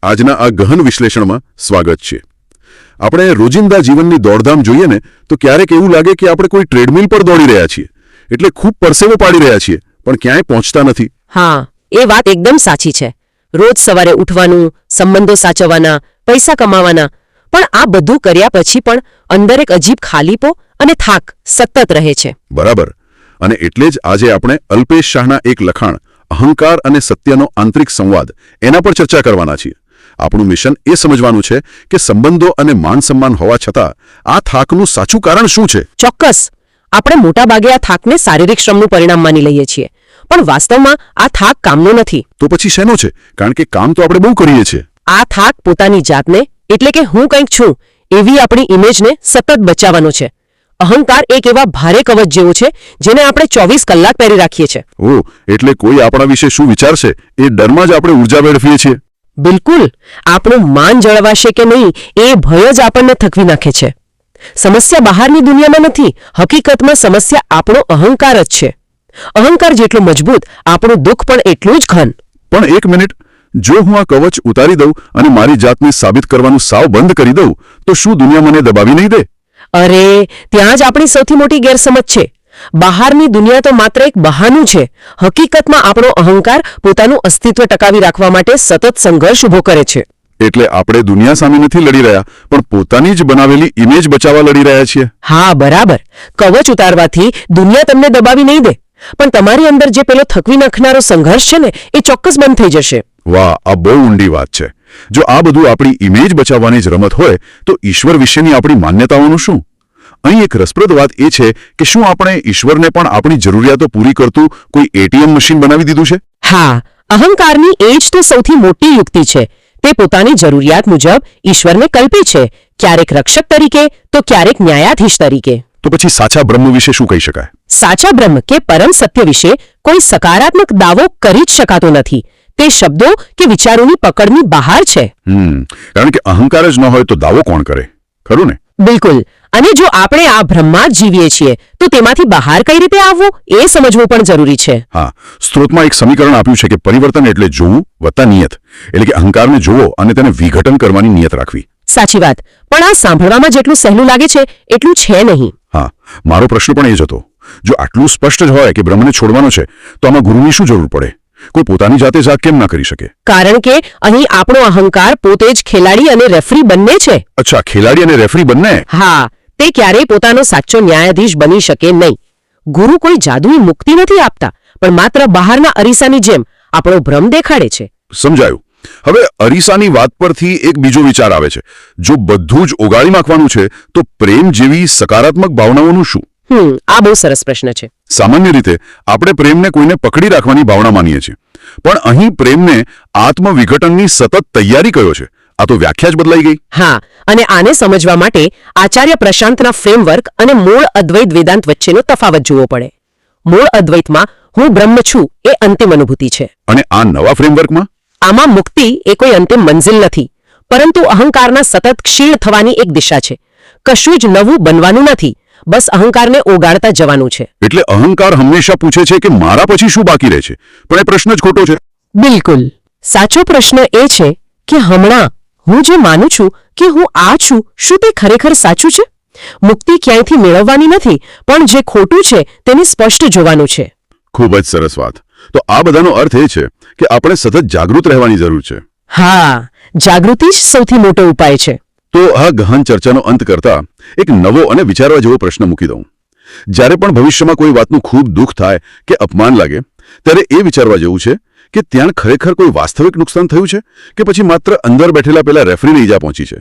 આજના આ ગહન વિશ્લેષણમાં સ્વાગત છે. આપણે રોજિંદા જીવનની દોડધામ જોઈએ ને તો ક્યારેક એવું લાગે કે આપણે કોઈ ટ્રેડમિલ પર દોડી રહ્યા છીએ, એટલે ખૂબ પરસેવો પાડી રહ્યા છીએ, પણ ક્યાંય પહોંચતા નથી. હા, એ વાત એકદમ સાચી છે. રોજ સવારે ઉઠવાનું, સંબંધો સાચવવાના, પૈસા કમાવાના, પણ આ બધું કર્યા પછી પણ અંદર એક અજીબ ખાલીપો અને થાક સતત રહે છે. બરાબર. અને એટલે જ આજે આપણે અલ્પેશ શાહના એક લખાણ અહંકાર અને સત્યનો આંતરિક સંવાદ એના પર ચર્ચા કરવાના છીએ. આપણું મિશન એ સમજવાનું છે કે સંબંધો અને માન સન્માન હોવા છતાં આ થાકનું સાચું કારણ શું છે. ચોક્કસ. આપણે મોટાભાગે આ થાકને શારીરિક શ્રમનું પરિણામ માની લઈએ છીએ, પણ વાસ્તવમાં આ થાક કામનો નથી. તો પછી શેનો છે? કારણ કે કામ તો આપણે બહુ કરીએ છીએ. આ થાક પોતાની જાતને, એટલે કે હું કંઈક છું એવી આપણી ઇમેજને સતત બચાવવાનો છે. અહંકાર એક એવા ભારે કવચ જેવો છે જેને આપણે 24 કલાક પહેરી રાખીએ છીએ. ઓહ, એટલે કોઈ આપણા વિશે શું વિચારશે એ ડરમાં જ આપણે ઉર્જા વેડફીએ છીએ. બિલકુલ. આપણું માન જળવાશે કે નહીં એ ભય જ આપણને થકવી નાખે છે. સમસ્યા બહારની દુનિયામાં નથી, હકીકતમાં સમસ્યા આપણો અહંકાર જ છે. અહંકાર જેટલો મજબૂત, આપણું દુઃખ પણ એટલું જ ઘન. પણ એક મિનિટ, જો હું આ કવચ ઉતારી દઉં અને મારી જાતને સાબિત કરવાનું સાવ બંધ કરી દઉં તો શું દુનિયા મને દબાવી નહીં દે? અરે, ત્યાં જ આપણી સૌથી મોટી ગેરસમજ છે. બહારની દુનિયા તો માત્ર એક બહાનું છે. હકીકતમાં આપણો અહંકાર પોતાનું અસ્તિત્વ ટકાવી રાખવા માટે સતત સંઘર્ષ ઉભો કરે છે. એટલે આપણે દુનિયા સામે નથી લડી રહ્યા, પણ પોતાની જ બનાવેલી ઇમેજ બચાવવા લડી રહ્યા છીએ. હા, બરાબર. કવચ ઉતારવાથી દુનિયા તમને દબાવી નહીં દે, પણ તમારી અંદર જે પેલો થકવી નાખનારો સંઘર્ષ છે ને એ ચોક્કસ બંધ થઈ જશે. વાહ, આ બહુ ઊંડી વાત છે. જો આ બધું આપણી ઇમેજ બચાવવાની જ રમત હોય તો ઈશ્વર વિશેની આપણી માન્યતાઓનું શું? અહીં એક રસપ્રદ વાત એ છે કે શું આપણે ઈશ્વરને પણ આપણી જરૂરિયાતો પૂરી કરતું કોઈ એટીએમ મશીન બનાવી દીધું છે? હા, અહંકારની એ જ તો સૌથી મોટી યુક્તિ છે. તે પોતાની જરૂરિયાત મુજબ ઈશ્વરને કલ્પે છે, ક્યારેક રક્ષક તરીકે તો ક્યારેક ન્યાયાધીશ તરીકે. તો પછી સાચા બ્રહ્મ વિશે શું કહી શકાય? સાચા બ્રહ્મ કે પરમ સત્ય વિશે કોઈ સકારાત્મક દાવો કરી જ શકાતો નથી. તે શબ્દો કે વિચારોની પકડની બહાર છે. કારણ કે અહંકાર જ ન હોય તો દાવો કોણ કરે? ખરું ને? બિલકુલ. અને જો આપણે આ ભ્રમમાં જ જીવીએ છીએ તો તેમાંથી બહાર કઈ રીતે આવવું એ સમજવું પણ જરૂરી છે. હા, સ્ત્રોતમાં એક સમીકરણ આપ્યું છે કે પરિવર્તન એટલે જોવું વત્તા નિયત, એટલે કે અહંકારને જોવો અને તેને વિઘટન કરવાની નિયત રાખવી. સાચી વાત. પણ આ સાંભળવામાં જેટલું સહેલું લાગે છે એટલું છે નહીં. હા, મારો પ્રશ્ન પણ એ જ હતો. જો આટલું સ્પષ્ટ જ હોય કે બ્રહ્મને છોડવાનો છે તો આમાં ગુરુની શું જરૂર પડે? કોઈ પોતાની જાતે જ આ કેમ ના કરી શકે? કારણ કે અહીં આપણો અહંકાર પોતે જ ખેલાડી અને રેફરી બંને છે. અચ્છા, ખેલાડી અને રેફરી બંને? હા, તે ક્યારેય પોતાનો સાચો ન્યાયાધીશ બની શકે નહીં. ગુરુ કોઈ જાદુઈ મુક્તિ નથી આપતા, પણ માત્ર બહારના અરીસાની જેમ આપણો ભ્રમ દેખાડે છે. સમજાયું. હવે અરીસાની વાત પરથી એક બીજો વિચાર આવે છે. જો બધું જ ઓગાળી નાખવાનું છે તો પ્રેમ જેવી સકારાત્મક ભાવનાઓનું શું? આ બહુ સરસ પ્રશ્ન છે. સામાન્ય રીતે આપણે પ્રેમને કોઈને પકડી રાખવાની ભાવના માનીએ છીએ, પણ અહીં પ્રેમને આત્મવિઘટનની સતત તૈયારી કયો છે? આ તો વ્યાખ્યા જ બદલાઈ ગઈ. હા, અને આને સમજવા માટે આચાર્ય પ્રશાંતના ફ્રેમવર્ક અને મૂળ અદ્વૈત વેદાંત વચ્ચેનો તફાવત જોવો પડે. મૂળ અદ્વૈતમાં હું બ્રહ્મ છું એ અંતિમ અનુભૂતિ છે. અને આ નવા ફ્રેમવર્કમાં? આમાં મુક્તિ એ કોઈ અંતિમ મંઝિલ નથી, પરંતુ અહંકારના સતત ક્ષીણ થવાની એક દિશા છે. કશું જ નવું બનવાનું નથી, બસ અહંકારને ઓગાળતા જવાનું છે. એટલે અહંકાર હંમેશા પૂછે છે કે મારા પછી શું બાકી રહે છે, પણ એ પ્રશ્ન જ ખોટો છે. બિલકુલ. સાચો પ્રશ્ન એ છે કે હમણાં હું જે માનું છું કે હું આ છું, શું તે ખરેખર સાચું છે? મુક્તિ ક્યાંયથી મેળવવાની નથી, પણ જે ખોટું છે તેને સ્પષ્ટ જોવાનું છે. ખૂબ જ સરસ વાત. તો આ બધાનો અર્થ એ છે કે આપણે સતત જાગૃત રહેવાની જરૂર છે. હા, જાગૃતિ જ સૌથી મોટો ઉપાય છે. તો આ ગહન ચર્ચાનો અંત કરતા એક નવો અને વિચારવા જેવો પ્રશ્ન મૂકી દઉં. જ્યારે પણ ભવિષ્યમાં કોઈ વાતનું ખૂબ દુઃખ થાય કે અપમાન લાગે ત્યારે એ વિચારવા જેવું છે કે ત્યાં ખરેખર કોઈ વાસ્તવિક નુકસાન થયું છે કે પછી માત્ર અંદર બેઠેલા પેલા રેફરીને ઈજા પહોંચી છે?